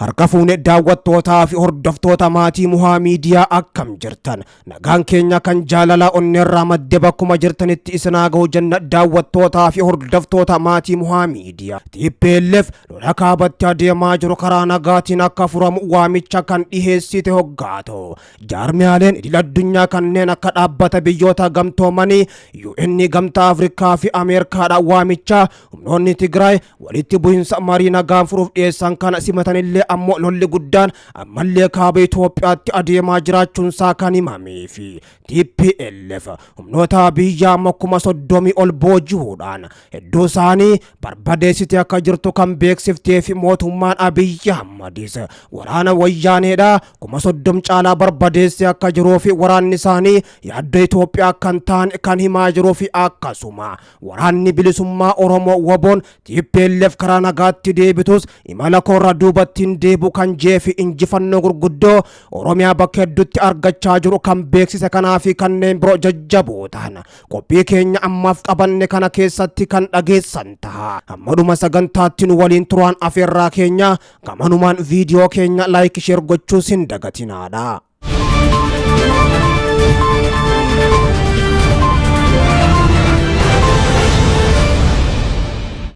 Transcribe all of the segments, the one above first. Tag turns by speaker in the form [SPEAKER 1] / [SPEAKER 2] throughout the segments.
[SPEAKER 1] Harka fuune daawwattootaa fi hordoftoota maatii Muhaa Miidiyaa akkam jirtan nagaan keenya kan jaalala onneerraa madde bakkuma jirtanitti isinaa ga'u jenna daawwattootaa fi hordoftoota maatii Muhaa Miidiyaa. TPLF lola kaabatti adeemaa jiru karaa nagaatiin akka furamu waamicha kan dhiheessite hoggaato. Jaarmiyaaleen idil addunyaa kanneen akka dhaabbata biyyoota gamtoomanii UN gamtaa Afrikaa fi Ameerikaadhaan waamicha humnoonni Tigraay walitti bu'insa marii nagaan furuuf dhiyeessan kana simatanillee ammoo lolli guddaan ammallee kaaba Itoophiyaatti adeemaa jiraachuunsaa kan himamee fi TPLF humnoota biyya amma 30 ol booji'uudhaan hedduu isaanii barbadeessite akka jirtu kan beeksiftee fi mootummaan Abiyyi Ahmadis waraana wayyaaneedha 30 caalaa barbadeessee akka jiruu fi waraanni isaanii yaaddoo Itoophiyaa kan ta'an kan himaa jiruu fi akkasuma waraanni bilisummaa Oromoo WBOn TPLF karaa nagaatti deebitus imala korra duubattiin deebu kan jeefi injifannoo gurguddoo Oromiyaa bakka hedduutti argachaa jiru kan beeksise kanaa fi kanneen biroo jajjaboo ta'an qophii keenya ammaaf qabanne kana keessatti kan dhageessan ta'a. Ammaduma sagantaatti nu waliin turaan afeerraa keenya gamanumaan viidiyoo keenya laayik sheer gochuus hin dagatinaadha.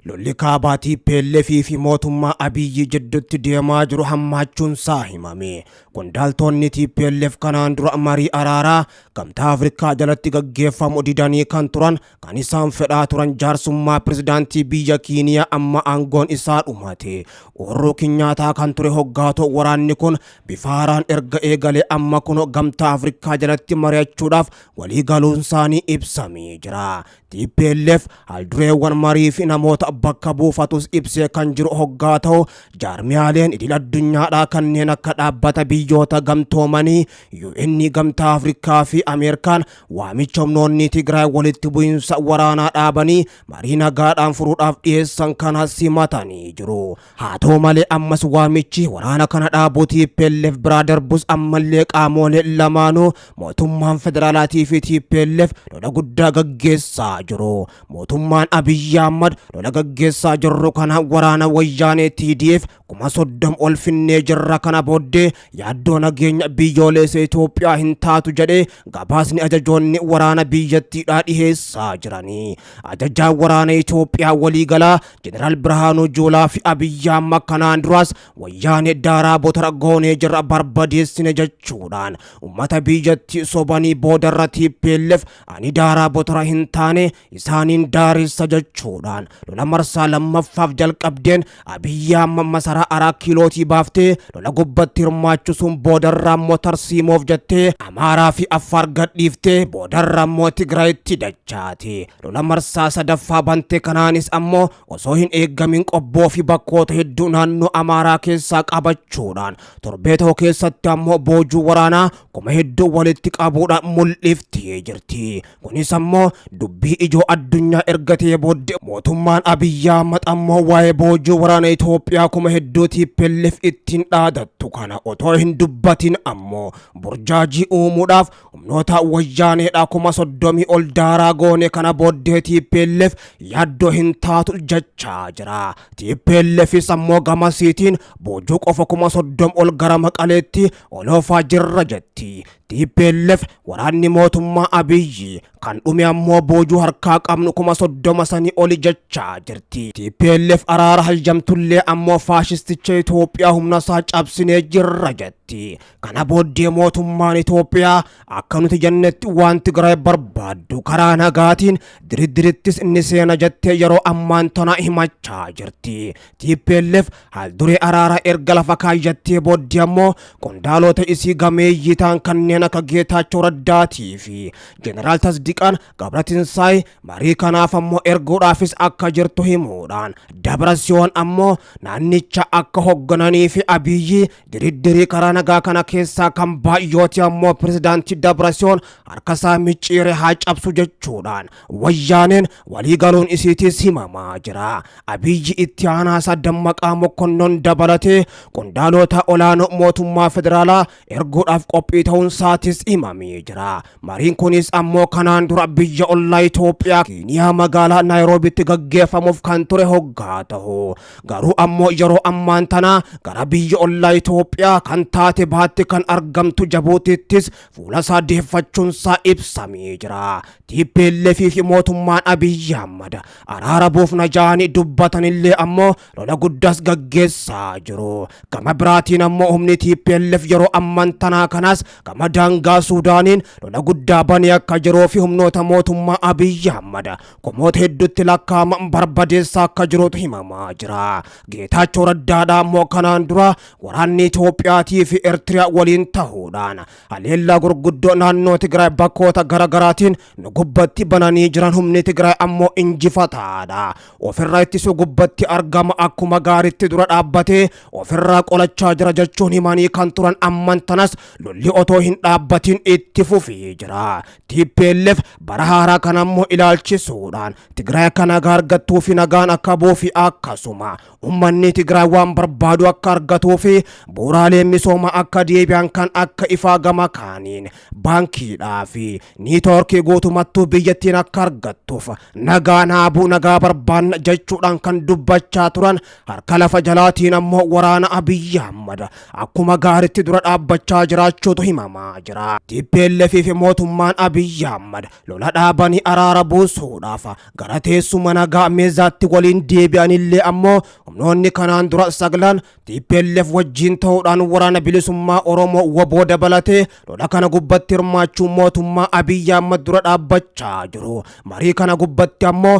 [SPEAKER 1] Lolli kaabaa TPLF fi mootummaa Abiyyi jidduutti deemaa jiru hammaachuun isaa himame. Qondaaltonni TPLF kanaan dura marii araaraa gamtaa Afrikaa jalatti gaggeeffamu didanii kan turan kan isaan fedhaa turan jaarsummaa pirezidaantii biyya Kiiniyaa amma aangoon isaa dhumate. Uhuru Kenyaattaa kan ture hoggaato waraanni kun bifa haaraan erga eegalee amma kun gamtaa Afrikaa jalatti mari'achuudhaaf walii galuun isaanii ibsamee jira. TPLF haldureewwan marii fi namoota bakka buufatus ibsee kan jiru hoggaato jaarmiyaaleen idil addunyaadhaa kanneen akka dhaabbata biyyoota gamtoomanii UN gamtaa Afrikaa fi Ameerikaan waamicha humnoonni Tigraay walitti bu'insa waraanaa dhaabanii marii nagaadhaan furuudhaaf dhiyeessan kana simatanii jiru. Haa ta'u malee ammas waamichi waraana kana dhaabuu TPLF biraa darbus ammallee qaamolee lamaanuu mootummaan federaalaatii fi TPLF lola guddaa gaggeessaa jiru. Mootummaan Abiyyi Ahmad lola gaggeessaa jirru kana waraana wayyaanee TDF 30 ol finnee jirra kana booddee yaaddoo nageenya biyyoolessa Itoophiyaa hin taatu jedhee gabaasni ajajoonni waraana biyyattiidhaa dhiheessaa jiranii. Ajajaan waraana Itoophiyaa waliigalaa Jeneraal Birhaanuu Juulaa fi Abiyyi Ahmad kanaan duras wayyaanee daaraa botara goonee jirra barbadeessine jechuudhaan ummata biyyattii sobanii boodarra TPLF ani daaraa botara hin taane isaaniin daaressa jechuudhaan lola marsaa lammaffaaf jalqabdeen Abiyyi Ahmad masaraa 4 kiilootii baaftee lola gubbatti hirmaachuun boodarraa immoo tarsiimoof jettee Amaaraa fi Affaar gadhiiftee boodarraa immoo Tigraayitti dachaate. Lola marsaa sadaffaa bante kanaanis ammoo osoo hin eeggamin qobboo fi bakkoota hedduu naannoo Amaaraa keessaa qabachuudhaan torbee tokko keessatti ammoo boojuu waraanaa kuma hedduu walitti qabuudhaan mul'iftee jirti. Kunis ammoo dubbii ijoo addunyaa ergatee booddee mootummaan Abiyyi Ahmad ammoo waa'ee boojuu waraana Itoophiyaa kuma hedduu TPLF ittiin dhaadattu kana otoo hin dubbatin ammoo burjaajii uumuudhaaf humnoota wayyaaneedhaa 30 ol daaraa goone kana booddee TPLF yaaddoo hin taatu jechaa jira. TPLFis ammoo gamasiitiin boojuu qofa 30 ol gara Maqaleetti oloofaa jirra jetti. TPLF waraanni mootummaa Abiyyi kan dhume ammoo boojuu harkaa qabnu 30 sanii oli jechaa jirti. TPLF araara haljamtullee ammoo faashisticha Itoophiyaa humna isaa cabsinee jirra jetti. Kana booddee mootummaan Itoophiyaa akka nuti jennetti waan Tigraay barbaaddu karaa nagaatiin diridirittis inni seena jettee yeroo ammaan tana himachaa jirti. TPLF haalduree araara erga lafa kaayyattee booddee ammoo qondaalota isii gameeyyii ta'an kanneen akka Geetaachoo Raddaatii fi Jeneraal Tasdiqaan Gabratinsaay marii kanaaf ammoo erguudhaafis akka jirtu himuudhaan Dabrasiyoon ammoo naannicha akka hoggananii fi Abiyyi diridirii karaa nagaa kana keessaa kan baay'ooti ammoo pirezidaantii Dabratsiyoon harkasaa micciiree haa cabsu jechuudhaan wayyaaneen waliigaluun isiitis himamaa jira. Abiyyi itti aanaa Dammaqaa Mokonnon dabalatee qondaalota olaanoo mootummaa federaalaa erguudhaaf qophii ta'uun isaatis himamee jira. Mariin kunis ammoo kanaan dura biyya ollaa Itoophiyaa Keeniyaa magaalaa Naayiroobitti gaggeeffamuuf kan ture hoggaa ta'u. Garuu ammoo yeroo ammaan tana gara biyya ollaa Itoophiyaa kan taate baatti kan argamtu Jabuutittis fuula isaa deeffachuun isaa ibsamee jira. TPLF fi mootummaan Abiyyi Ahmad araara buufna jaanii dubbatanillee ammoo lola guddaas gaggeessaa jiru. Gama biraatiin ammoo humni TPLF yeroo ammaan tanaa kanas gama daangaa Suudaaniin lola guddaa banee akka jiruu fi humnoota mootummaa Abiyyi Ahmad kumoota hedduutti lakkaa'aman barbadeessaa akka jirutu himamaa jira. Geetaachoo Raddaadhaa ammoo kanaan dura waraanni Itoophiyaatii fi Eertiriyaa waliin ta'uudhaan haleellaa gurguddoo naannoo Tigraay bakkoota garaagaraatiin nu gubbatti bananii jiran humni Tigraay ammoo injifataadha. Ofirraa ittisuu gubbatti argama akkuma gaariitti dura dhaabbatee ofirraa qolachaa jira jechuun himanii kan turan amman tanas lolli otoo hin dhaabbatiin itti fufee jira. TPLF bara haaraa kan ammoo ilaalchisuudhaan Tigraay akka nagaa argattuu fi nagaan akka buufi akkasuma ummanni Tigraay waan barbaadu akka argatuu fi bu'uuraalee misoomaa akka deebi'an kan akka ifaa gama kaaniin baankiidhaa fi niitoorkii guutumattuu biyyattiin akka argattuuf nagaa naabuu nagaa barbaanna jechuudhaan kan dubbachaa turan harka lafa jalaatiin ammoo waraana Abiyyi Ahmad akkuma gaariitti dura dhaabbachaa jiraachuutu himamaa jira. TPLF fi mootummaan Abiyyi Ahmad lola dhaabanii araara buusuudhaaf gara teessuma nagaa meezaatti waliin deebi'anillee ammoo humnoonni kanaan dura saglan TPLF wajjin ta'uudhaan waraana bilisummaa Oromoo WBO dabalatee lola kana gubbatti hirmaachuun mootummaa Abiyyi Ahmad dura dhaabbachaa jiru. Marii kana gubbatti ammoo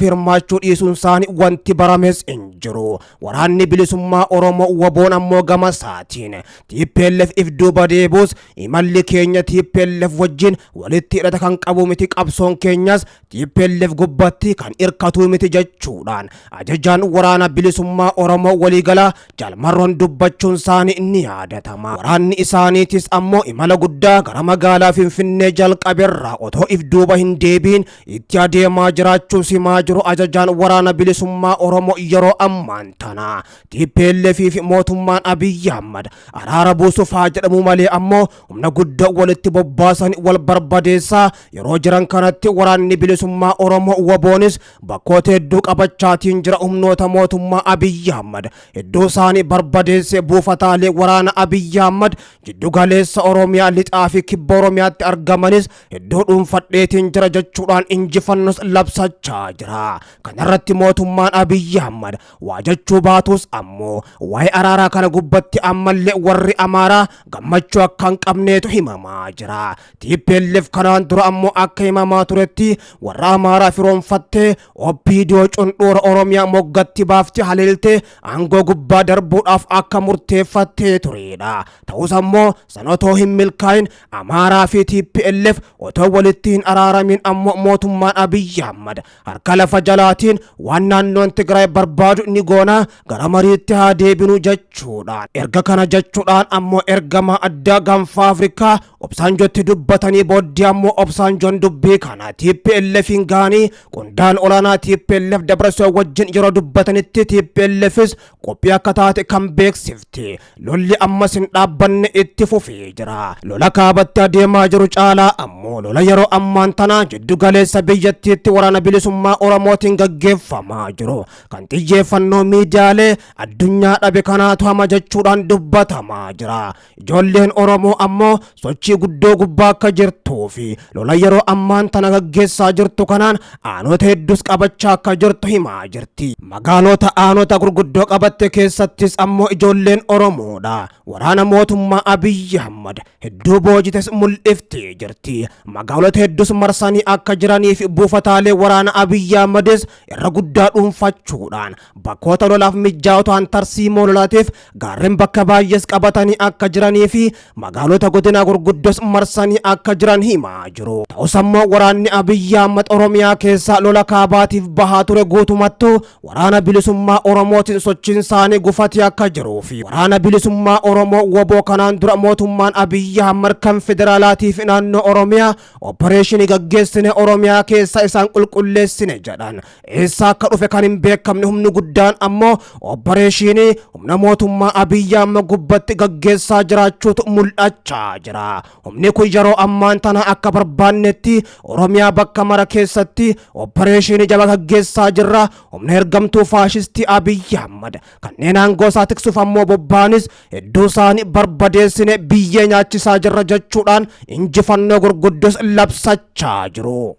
[SPEAKER 1] hirmaachuu dhiisuun isaanii wanti barames hin jiru. Waraanni bilisummaa Oromoo WBO'n ammoo gama isaatiin TPLF if duuba deebuus imalli keenya TPLF wajjin walitti hidhata kan qabu miti, qabsoon keenyas TPLF gubbatti kan hirkatu miti jechuudhaan ajajaan waraana bilisummaa Oromoo waliigalaa Jalmarroon dubbachuun isaanii ni yaadatama. Waraanni isaaniitis ammoo imala guddaa gara magaalaa Finfinnee jalqabeerraa otoo if duuba hin deebiin itti adeemaa jiraachuun simaa jiru ajajaan waraana bilisummaa Oromoo yeroo ammaan tana. TPLF fi mootummaan Abiyyi Ahmad araara buusuuf haa jedhamu malee ammoo humna guddaa walitti bobbaasan wal barbadeessaa yeroo jiran kanatti waraanni bilisummaa Oromoo WBO'nis bakkoota hedduu qabachaatiin jira. Humnoota mootummaa Abiyyi Ahmad hedduu isaanii barbadeessee buufataalee waraana Abiyyi Ahmad jiddu galeessa Oromiyaa lixaa fi kibba Oromiyaatti argamanis hedduu dhuunfadheetiin jira jechuudhaan injifannos labsachaa jira. Kanarratti mootummaan Abiyyi Ahmad waa jechuu baatus ammoo waa'ee araaraa kana gubbatti ammallee warri Amaaraa gammachuu akka hin qabneetu himamaa jira. TPLF kanaan dura ammoo akka himamaa turetti warra Amaaraa firoonfattee OPDO cundhuura Oromiyaa moggatti baaftee haleeltee aangoo gubbaa darbuudhaaf akka murteeffattee turedha. Ta'us ammoo sanotoo hin milkaa'in Amaaraa fi TPLF otoo walitti hin araaramin ammoo mootummaan Abiyyi Ahmad harka lafa jalaatiin waan naannoon Tigraay barbaadu ni goona gara mariitti haa deebinu jechuudhaan erga kana jechuudhaan ammoo ergama addaa gaanfa Afrikaa Obsaanjootti dubbatanii booddee ammoo Obsaanjoon dubbii kana TPLFin gaanii qondaan olaanaa TPLF Dabratsiyoon wajjin yeroo dubbatanitti TPLFis qophii akka taate kan beeksifte. Lolli ammas hin dhaabbanne itti fufee jira. Lola kaabatti adeemaa jiru caalaa ammoo lola yeroo ammaan tana jiddu galeessa biyyattiitti waraana bilisummaa Oromootiin gaggeeffamaa jiru kan xiyyeeffannoo miidiyaalee addunyaa dhabe kanaatu hama jechuudhaan dubbatamaa jira. Ijoolleen Oromoo ammoo sochii guddoo gubbaa akka jirtuu fi lola yeroo ammaan tana gaggeessaa jirtu kanaan aanota hedduus qabachaa akka jirtu himaa jirti. Magaalota aanota gurguddoo qabatte keessattis ammoo ijoolleen Oromoodha waraana mootummaa Abiyyi Ahmad hedduu boojites mul'iftee jirti. Magaalota hedduus marsanii akka jiraniif buufataalee waraana Abiyyi Ahmadis irra guddaa dhuunfachuudhaan bakkoota lolaaf mijaa'otaan tarsiimoo lolaatiif gaarreen bakka baay'ees qabatanii akka jiranii fi magaalota godina gurguddoos marsanii akka jiran hima. himaa jiru. Ta'us ammoo waraanni Abiyyi Ahmad Oromiyaa keessa lola kaabaatiif bahaa ture guutumattuu waraana bilisummaa Oromootiin sochiin isaanii gufatee akka jiruu fi waraana bilisummaa Oromoo waboo kanaan dura mootummaan Abiyyi Ahmad kan federaalaatiif naannoo Oromiyaa opereeshinii gaggeessine Oromiyaa keessa isaan qulqulleessine jedhan. Eessa akka dhufe kan hin beekamne humni guddaan ammoo opereeshinii humna mootummaa Abiyyi Ahmad gubbatti gaggeessaa jiraachuutu mul'achaa jira. Humni kun yeroo ammaan tana akka barbaannetti Oromiyaa bakka mara keessatti opereeshinii jaba gaggeessaa jirra. Humna ergamtuu faashistii Abiyyi Ahmad kanneen aangoo isaa tiksuuf ammoo bobbaanis hedduu isaanii barbadeessine biyyee nyaachisaa jirra jechuudhaan injifannoo gurguddoos labsachaa jiru.